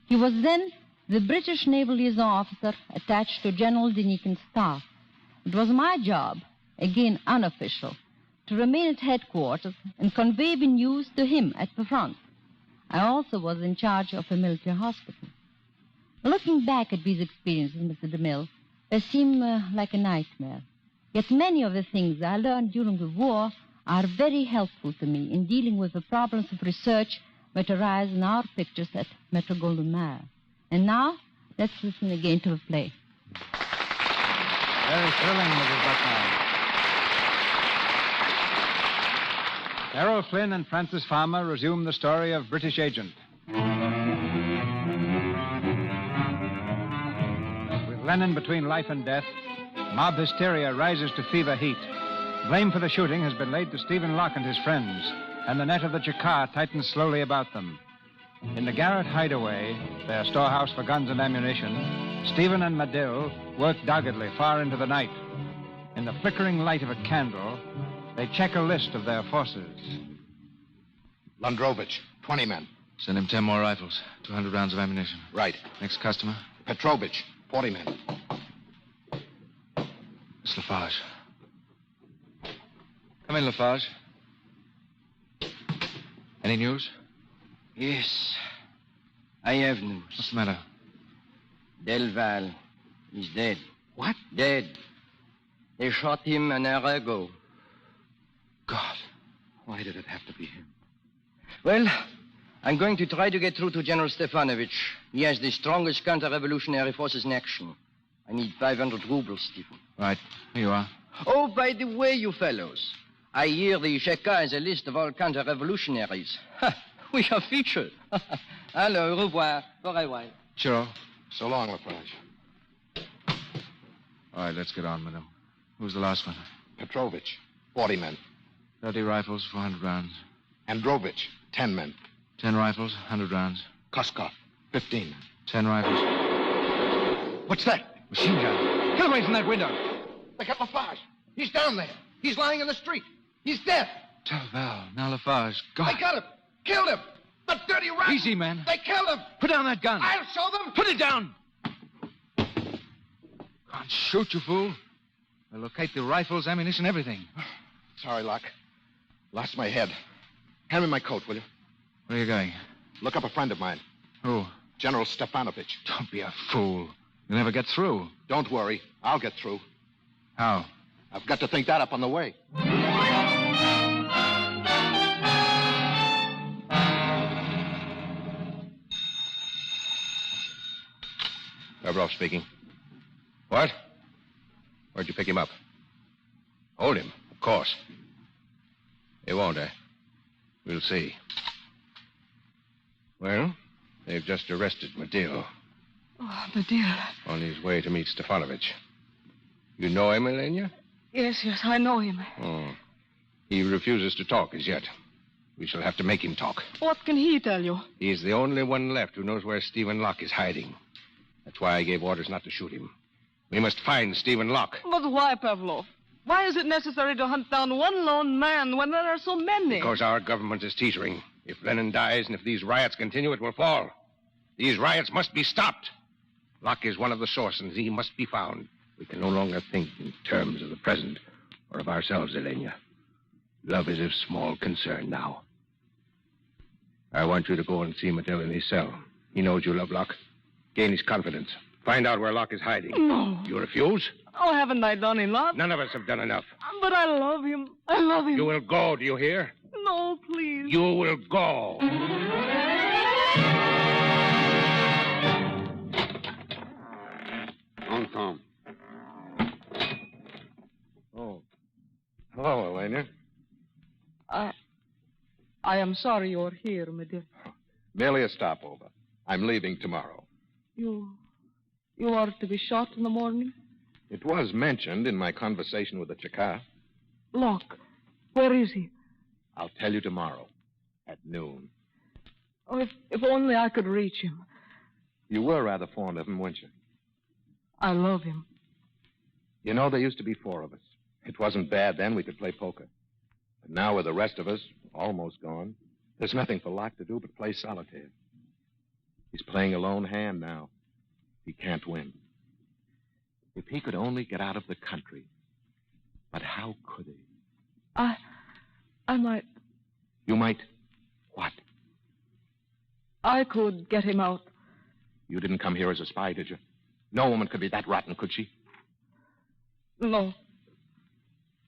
He was then the British naval liaison officer attached to General Denikin's staff. It was my job, again unofficial, to remain at headquarters and convey the news to him at the front. I also was in charge of a military hospital. Looking back at these experiences, Mr. DeMille, they seem like a nightmare. Yet many of the things I learned during the war are very helpful to me in dealing with the problems of research that arise in our pictures at Metro-Goldwyn-Mayer. And now, let's listen again to the play. Very thrilling, Mrs. Bucknall. Errol Flynn and Francis Farmer resume the story of British Agent. With Lenin between life and death, mob hysteria rises to fever heat. Blame for the shooting has been laid to Stephen Locke and his friends, and the net of the Chakar tightens slowly about them. In the Garrett hideaway, their storehouse for guns and ammunition, Stephen and Medill work doggedly far into the night. In the flickering light of a candle, they check a list of their forces. Lundrovich, 20 men. Send him 10 more rifles, 200 rounds of ammunition. Right. Next customer? Petrovich, 40 men. It's Lafarge. Come in, Lafarge. Any news? Yes, I have news. What's the matter? Delval is dead. What? Dead. They shot him an hour ago. God, why did it have to be him? Well, I'm going to try to get through to General Stefanovich. He has the strongest counter-revolutionary forces in action. I need 500 rubles, Stephen. Right, here you are. Oh, by the way, you fellows, I hear the Cheka has a list of all counter-revolutionaries. We are featured. Alors, au revoir. For a while. Chiro. So long, Lafarge. All right, let's get on with him. Who's the last one? Petrovich, 40 men. 30 rifles, 400 rounds. Androvich, 10 men. 10 rifles, 100 rounds. Koskov, 15 men. 10 rifles. What's that? Machine gun. Get away from that window. They got Lafarge. He's down there. He's lying in the street. He's dead. Delval, now Lafarge. God. They got him. Killed him. The dirty rat. Easy, man. They killed him. Put down that gun. I'll show them. Put it down. Can't shoot, you fool. They'll locate the rifles, ammunition, everything. Sorry, Locke. Lost my head. Hand me my coat, will you? Where are you going? Look up a friend of mine. Who? General Stefanovich. Don't be a fool. You'll never get through. Don't worry. I'll get through. How? I've got to think that up on the way. Gavrov speaking. What? Where'd you pick him up? Hold him, of course. They won't, eh? We'll see. Well, they've just arrested Medill. Oh, Medill. On his way to meet Stefanovich. You know him, Elena? Yes, I know him. Oh. He refuses to talk as yet. We shall have to make him talk. What can he tell you? He is the only one left who knows where Stephen Locke is hiding. That's why I gave orders not to shoot him. We must find Stephen Locke. But why, Pavlov? Why is it necessary to hunt down one lone man when there are so many? Because our government is teetering. If Lenin dies and if these riots continue, it will fall. These riots must be stopped. Locke is one of the sources. He must be found. We can no longer think in terms of the present or of ourselves, Elena. Love is of small concern now. I want you to go and see Medill in his cell. He knows you love Locke. Gain his confidence. Find out where Locke is hiding. No. You refuse? Oh, haven't I done enough? None of us have done enough. But I love him. I love him. You will go, do you hear? No, please. You will go. On, Tom. Oh. Hello, Elena. I am sorry you're here, Medill. Merely a stopover. I'm leaving tomorrow. You are to be shot in the morning? It was mentioned in my conversation with the Chaka. Locke, where is he? I'll tell you tomorrow at noon. Oh, if only I could reach him. You were rather fond of him, weren't you? I love him. You know, there used to be 4 of us. It wasn't bad then. We could play poker. But now with the rest of us almost gone, there's nothing for Locke to do but play solitaire. He's playing a lone hand now. He can't win. If he could only get out of the country. But how could he? I might. You might what? I could get him out. You didn't come here as a spy, did you? No woman could be that rotten, could she? No.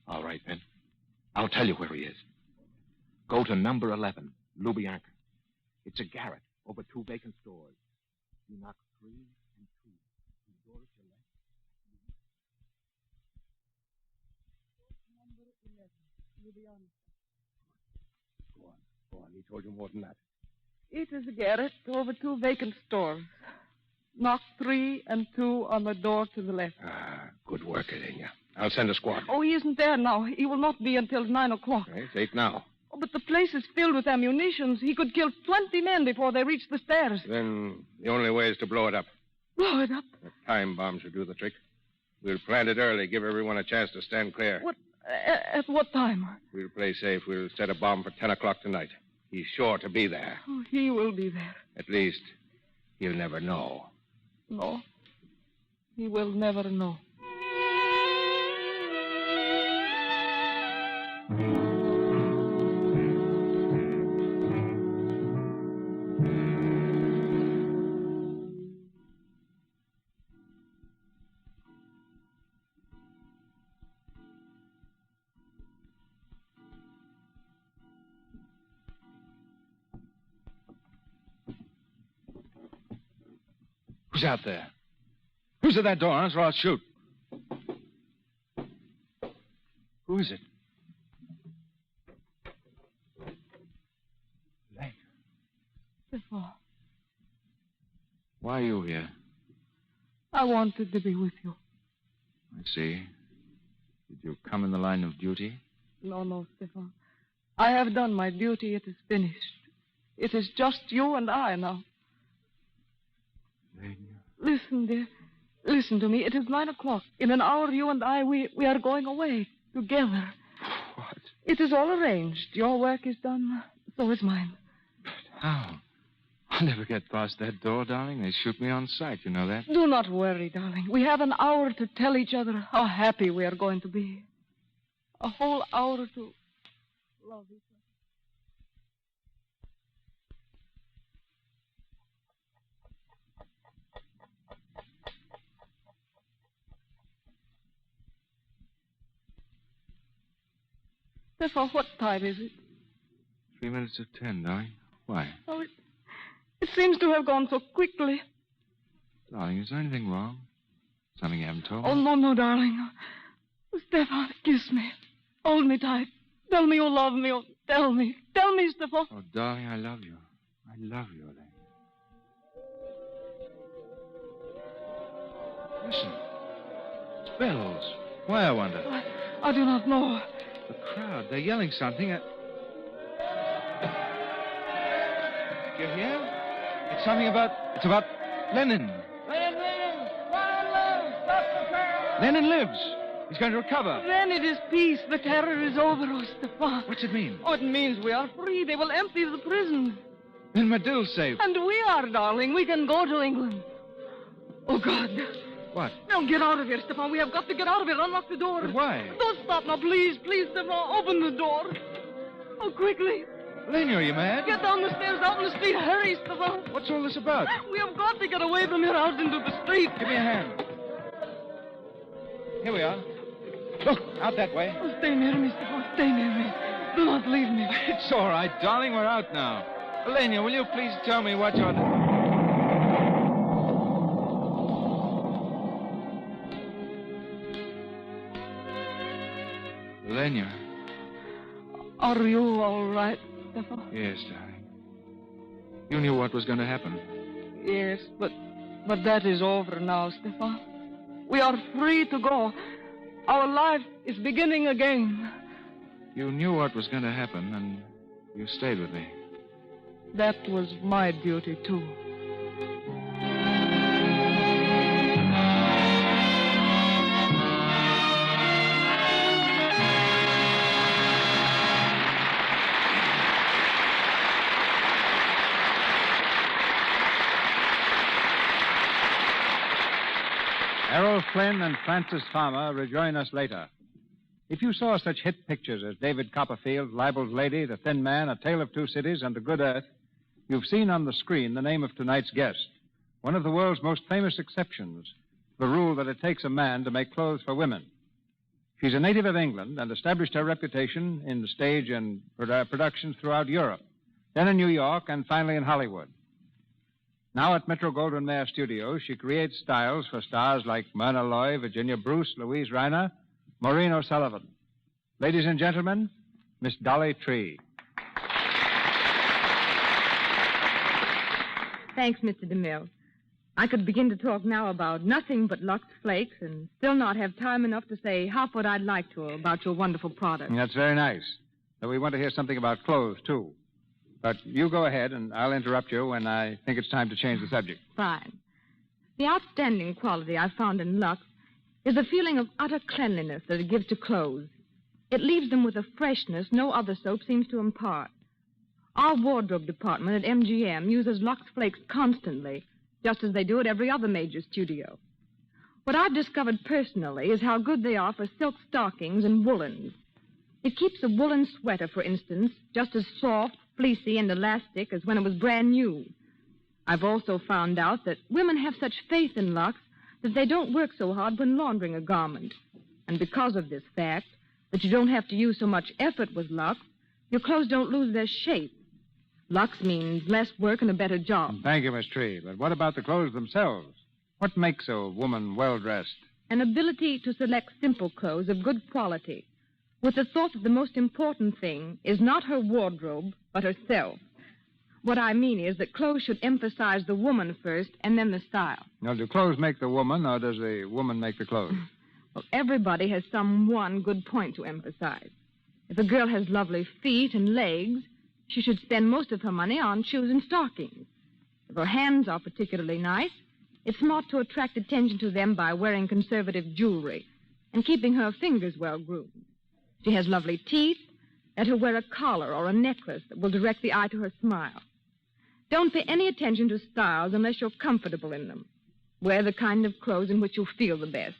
All right, then. I'll tell you where he is. Go to number 11, Lubyanka. It's a garret over 2 vacant stores. You knock 3 and 2. The door is your left. Number 11, Lubyanka. Go on. He told you more than that. It is a garret over 2 vacant stores. Knock 3 and 2 on the door to the left. Good work, Elena. I'll send a squad. Oh, he isn't there now. He will not be until 9 o'clock. It's 8 now. Oh, but the place is filled with ammunition. He could kill 20 men before they reach the stairs. Then the only way is to blow it up. Blow it up? A time bomb should do the trick. We'll plant it early, give everyone a chance to stand clear. What? At what time? We'll play safe. We'll set a bomb for 10 o'clock tonight. He's sure to be there. Oh, he will be there. At least, he'll never know. No. He will never know. Who's out there? Who's at that door? Answer or I'll shoot. Who is it? Lane. Before. Why are you here? I wanted to be with you. I see. Did you come in the line of duty? No, Stefan. I have done my duty. It is finished. It is just you and I now. Lane. Listen, dear. Listen to me. It is 9 o'clock. In an hour, you and I, we are going away together. What? It is all arranged. Your work is done. So is mine. But how? I'll never get past that door, darling. They shoot me on sight. You know that? Do not worry, darling. We have an hour to tell each other how happy we are going to be. A whole hour to love each other. Stefan, what time is it? 3 minutes of 10, darling. Why? Oh, it seems to have gone so quickly. Darling, is there anything wrong? Something you haven't told me? Oh, no, darling. Stefan, kiss me. Hold me tight. Tell me you love me. Oh, tell me. Tell me, Stefan. Oh, darling, I love you. I love you, Elaine. Listen. It's bells. Why, I wonder? I do not know. The crowd, they're yelling something. You hear? It's something about... It's about Lenin. Lenin! Stop the terror! Lenin lives. He's going to recover. Then it is peace. The terror is over, oh, Stefan. What's it mean? Oh, it means we are free. They will empty the prison. Then Medill's safe. And we are, darling. We can go to England. Oh, God. What? Now, get out of here, Stefan. We have got to get out of here. Unlock the door. But why? Don't stop now, please. Please, Stefan. Open the door. Oh, quickly. Lena, are you mad? Get down the stairs, out in the street. Hurry, Stefan. What's all this about? We have got to get away from here out into the street. Give me a hand. Here we are. Look, out that way. Oh, stay near me, Stefan. Stay near me. Do not leave me. It's all right, darling. We're out now. Lena, will you please tell me what you're... Lena. Are you all right, Stefan? Yes, darling. You knew what was going to happen. Yes, but that is over now, Stefan. We are free to go. Our life is beginning again. You knew what was going to happen, and you stayed with me. That was my duty, too. Errol Flynn and Francis Farmer rejoin us later. If you saw such hit pictures as David Copperfield, Libel's Lady, The Thin Man, A Tale of Two Cities, and The Good Earth, you've seen on the screen the name of tonight's guest, one of the world's most famous exceptions, the rule that it takes a man to make clothes for women. She's a native of England and established her reputation in the stage and productions throughout Europe, then in New York, and finally in Hollywood. Now at Metro-Goldwyn-Mayer Studios, she creates styles for stars like Myrna Loy, Virginia Bruce, Louise Reiner, Maureen O'Sullivan. Ladies and gentlemen, Miss Dolly Tree. Thanks, Mr. DeMille. I could begin to talk now about nothing but Lux Flakes and still not have time enough to say half what I'd like to about your wonderful product. That's very nice. But we want to hear something about clothes, too. But you go ahead, and I'll interrupt you when I think it's time to change the subject. Fine. The outstanding quality I found in Lux is the feeling of utter cleanliness that it gives to clothes. It leaves them with a freshness no other soap seems to impart. Our wardrobe department at MGM uses Lux Flakes constantly, just as they do at every other major studio. What I've discovered personally is how good they are for silk stockings and woolens. It keeps a woolen sweater, for instance, just as soft, fleecy, and elastic as when it was brand new. I've also found out that women have such faith in Lux that they don't work so hard when laundering a garment. And because of this fact, that you don't have to use so much effort with Lux, your clothes don't lose their shape. Lux means less work and a better job. Thank you, Miss Tree. But what about the clothes themselves? What makes a woman well-dressed? An ability to select simple clothes of good quality, with the thought that the most important thing is not her wardrobe, but herself. What I mean is that clothes should emphasize the woman first and then the style. Now, do clothes make the woman, or does the woman make the clothes? Well, everybody has some one good point to emphasize. If a girl has lovely feet and legs, she should spend most of her money on shoes and stockings. If her hands are particularly nice, it's smart to attract attention to them by wearing conservative jewelry and keeping her fingers well groomed. If she has lovely teeth, let her wear a collar or a necklace that will direct the eye to her smile. Don't pay any attention to styles unless you're comfortable in them. Wear the kind of clothes in which you'll feel the best.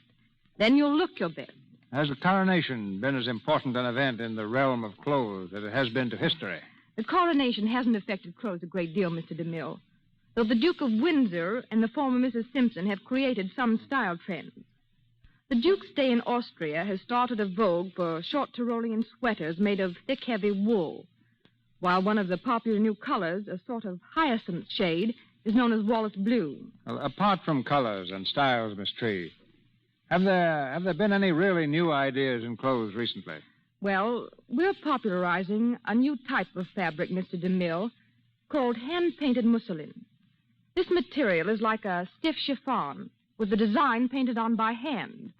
Then you'll look your best. Has the coronation been as important an event in the realm of clothes as it has been to history? The coronation hasn't affected clothes a great deal, Mr. DeMille, though the Duke of Windsor and the former Mrs. Simpson have created some style trends. The Duke's stay in Austria has started a vogue for short Tyrolean sweaters made of thick, heavy wool, while one of the popular new colors, a sort of hyacinth shade, is known as Wallace Blue. Well, apart from colors and styles, Miss Tree, have there been any really new ideas in clothes recently? Well, we're popularizing a new type of fabric, Mr. DeMille, called hand-painted mousseline. This material is like a stiff chiffon, with the design painted on by hand.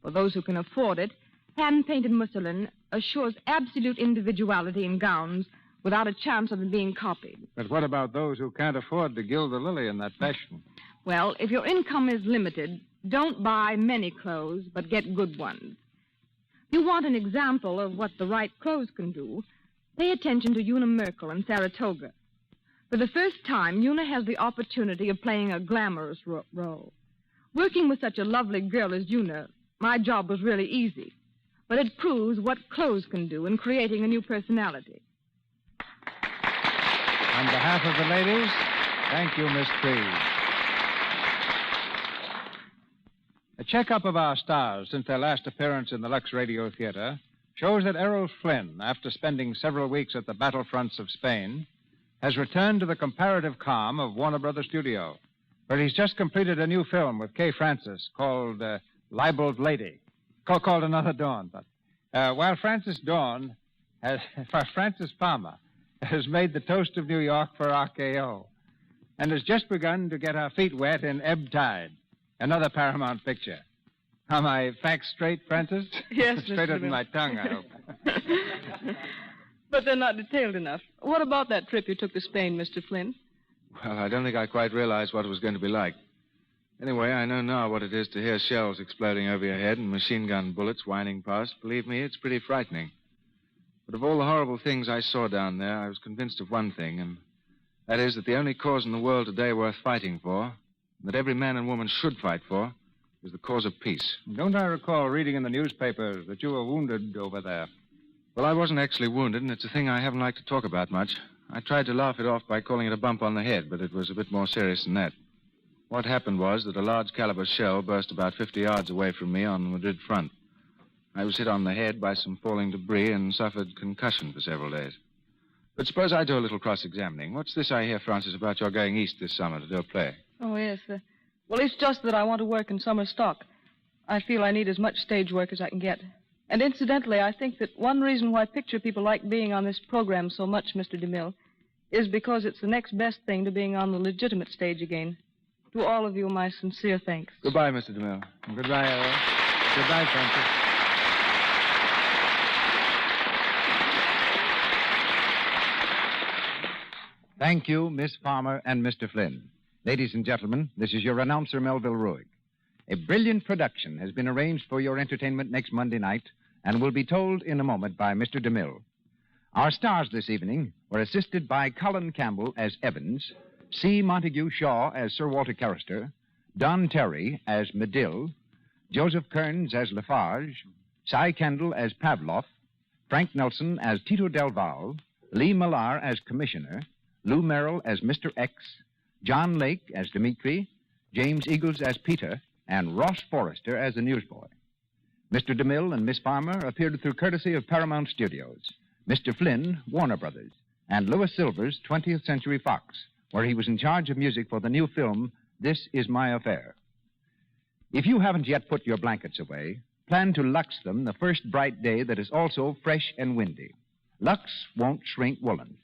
For those who can afford it, hand-painted mousseline assures absolute individuality in gowns without a chance of them being copied. But what about those who can't afford to gild the lily in that fashion? Well, if your income is limited, don't buy many clothes, but get good ones. You want an example of what the right clothes can do, pay attention to Una Merkel in Saratoga. For the first time, Una has the opportunity of playing a glamorous role. Working with such a lovely girl as Una, my job was really easy. But it proves what clothes can do in creating a new personality. On behalf of the ladies, thank you, Miss Tree. A checkup of our stars since their last appearance in the Lux Radio Theater shows that Errol Flynn, after spending several weeks at the battlefronts of Spain, has returned to the comparative calm of Warner Brothers Studio, where he's just completed a new film with Kay Francis called Libeled Lady, called Another Dawn. But while Francis Palmer has made the toast of New York for RKO and has just begun to get her feet wet in Ebb Tide, another Paramount picture. Are my facts straight, Francis? Yes, Straighter Mr. than my tongue, I hope. But they're not detailed enough. What about that trip you took to Spain, Mr. Flynn? Well, I don't think I quite realized what it was going to be like. Anyway, I know now what it is to hear shells exploding over your head and machine gun bullets whining past. Believe me, it's pretty frightening. But of all the horrible things I saw down there, I was convinced of one thing, and that is that the only cause in the world today worth fighting for, and that every man and woman should fight for, is the cause of peace. Don't I recall reading in the newspapers that you were wounded over there? Well, I wasn't actually wounded, and it's a thing I haven't liked to talk about much. I tried to laugh it off by calling it a bump on the head, but it was a bit more serious than that. What happened was that a large caliber shell burst about 50 yards away from me on the Madrid front. I was hit on the head by some falling debris and suffered concussion for several days. But suppose I do a little cross-examining. What's this I hear, Francis, about your going east this summer to do a play? Oh, yes. Well, it's just that I want to work in summer stock. I feel I need as much stage work as I can get. And incidentally, I think that one reason why picture people like being on this program so much, Mr. DeMille, is because it's the next best thing to being on the legitimate stage again. To all of you, my sincere thanks. Goodbye, Mr. DeMille. Goodbye, Errol. Goodbye, Francis. Thank you, Miss Farmer and Mr. Flynn. Ladies and gentlemen, this is your announcer, Melville Ruick. A brilliant production has been arranged for your entertainment next Monday night and will be told in a moment by Mr. DeMille. Our stars this evening were assisted by Colin Campbell as Evans, C. Montague Shaw as Sir Walter Carrister, Don Terry as Medill, Joseph Kearns as Lafarge, Cy Kendall as Pavlov, Frank Nelson as Tito Del Val, Lee Millar as Commissioner, Lou Merrill as Mr. X, John Lake as Dimitri, James Eagles as Peter, and Ross Forrester as the newsboy. Mr. DeMille and Miss Farmer appeared through courtesy of Paramount Studios, Mr. Flynn, Warner Brothers, and Louis Silvers, 20th Century Fox, where he was in charge of music for the new film, This Is My Affair. If you haven't yet put your blankets away, plan to Lux them the first bright day that is also fresh and windy. Lux won't shrink woolens.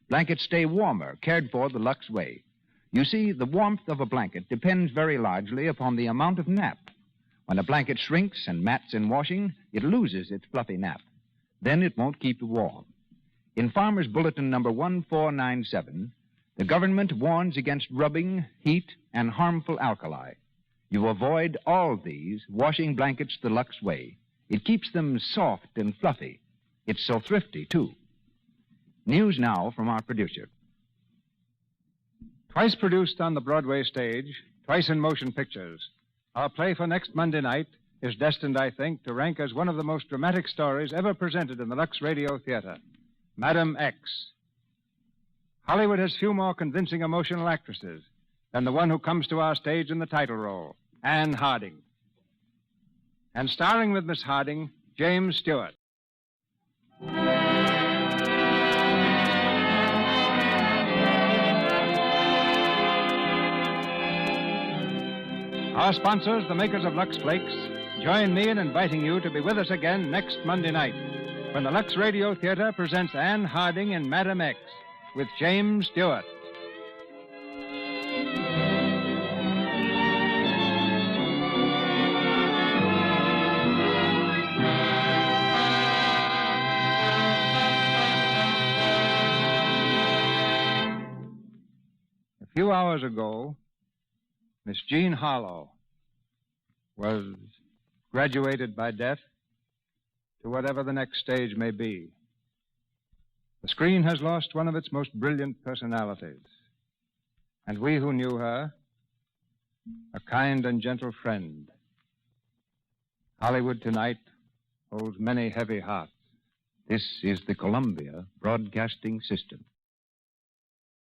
Blankets stay warmer, cared for the Lux way. You see, the warmth of a blanket depends very largely upon the amount of nap. When a blanket shrinks and mats in washing, it loses its fluffy nap. Then it won't keep you warm. In Farmer's Bulletin number 1497, the government warns against rubbing, heat, and harmful alkali. You avoid all these washing blankets the Lux way. It keeps them soft and fluffy. It's so thrifty, too. News now from our producer. Twice produced on the Broadway stage, twice in motion pictures, our play for next Monday night is destined, I think, to rank as one of the most dramatic stories ever presented in the Lux Radio Theater, Madam X. Hollywood has few more convincing emotional actresses than the one who comes to our stage in the title role, Anne Harding. And starring with Miss Harding, James Stewart. Our sponsors, the makers of Lux Flakes, join me in inviting you to be with us again next Monday night when the Lux Radio Theater presents Anne Harding in Madam X with James Stewart. A few hours ago, Miss Jean Harlow was graduated by death to whatever the next stage may be. The screen has lost one of its most brilliant personalities. And we who knew her, a kind and gentle friend. Hollywood tonight holds many heavy hearts. This is the Columbia Broadcasting System.